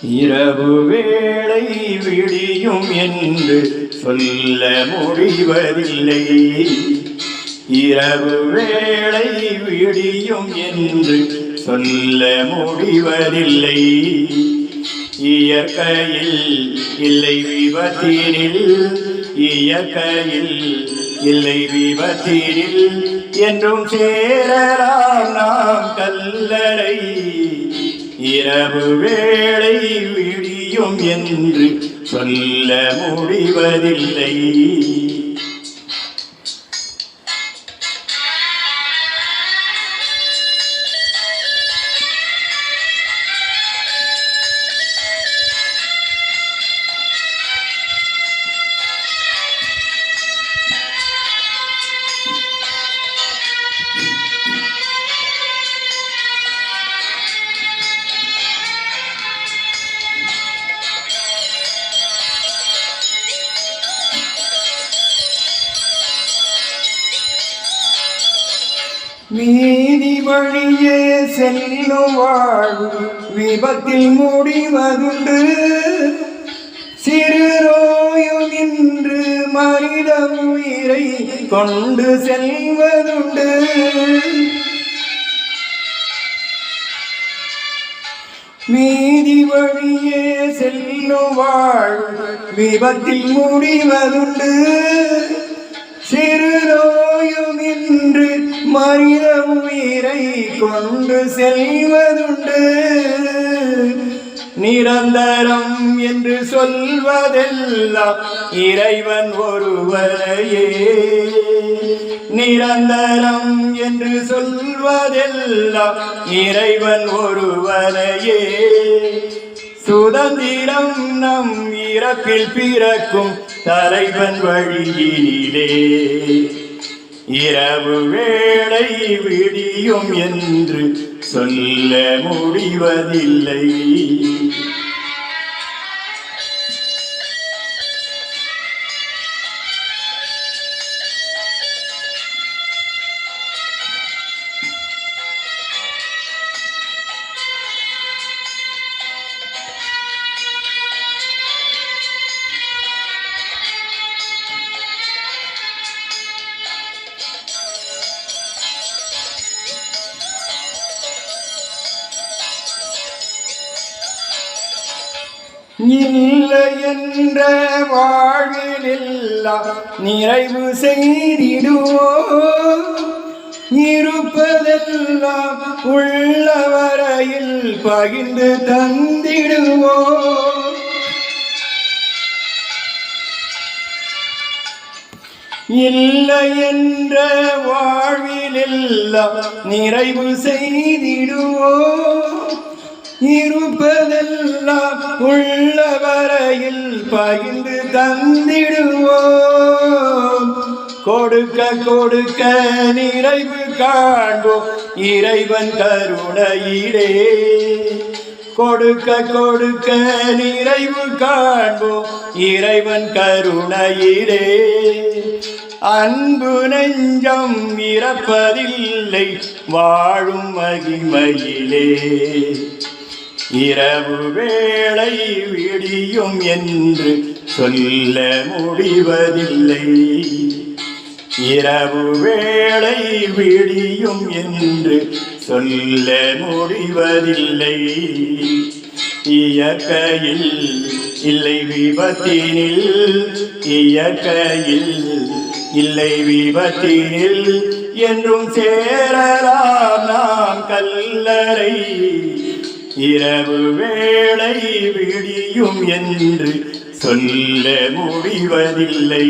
இரவு வேளை விடியும் என்று சொல்ல முடிவதில்லை. இரவு வேளை விடியும் என்று சொல்ல முடிவதில்லை. இயற்கையில் இல்லை விபத்தினில், இயற்கையில் இல்லை விபத்தினில் என்றும் சேரலாம் நாம் கல்லறை. இரவு வேளை விடியும் என்று சொல்ல முடிவதில்லை. நீதி வழியே செல்லும் வாழ்வு விபத்தில் முடிவதுண்டு. சிறு நோயும் இன்று மனித உயிரை கொண்டு செல்வதுண்டு. நீதி வழியே செல்லும் வாழ்வு விபத்தில் முடிவதுண்டு. சிறு நோயும் இன்று மனித உயிரை கொண்டு செல்வதுண்டு. நிரந்தரம் என்று சொல்வதெல்லாம் இறைவன் ஒருவரையே. நிரந்தரம் என்று சொல்வதெல்லாம் இறைவன் ஒருவரையே. சுதந்திரம் நம் இறப்பில் பிறக்கும் தலைவன் வழியினிலே. இரவு வேளை விடியும் என்று சொல்ல முடிவதில்லை. இல்லை என்ற வாழ்விலெல்லாம் நிறைவு செய்திடுவோம். இருப்பதெல்லாம் உள்ளவரையில் பகிர்ந்து தந்திடுவோம். இல்லை என்ற வாழ்விலெல்லாம் நிறைவு செய்திடுவோம். இருப்பதெல்லாம் உள்ளவரையில் பகிர்ந்து தந்திடுவோம். கொடுக்க கொடுக்க நிறைவு காண்போம் இறைவன் கருணையிலே. கொடுக்க கொடுக்க நிறைவு காண்போம் இறைவன் கருணையிலே. அன்பு நெஞ்சம் இறப்பதில்லை வாழும் மகிமையிலே. இரவு வேளை விடியும் என்று சொல்ல முடிவதில்லை. இரவு வேளை விடியும் என்று சொல்ல முடிவதில்லை. இயற்கையில் இல்லை விபத்தினில், இயற்கையில் இல்லை விபத்தினில் என்றும் சேரலாம் நாம் கல்லறை. இரவு வேளை விடியும் என்று சொல்ல முடிவதில்லை.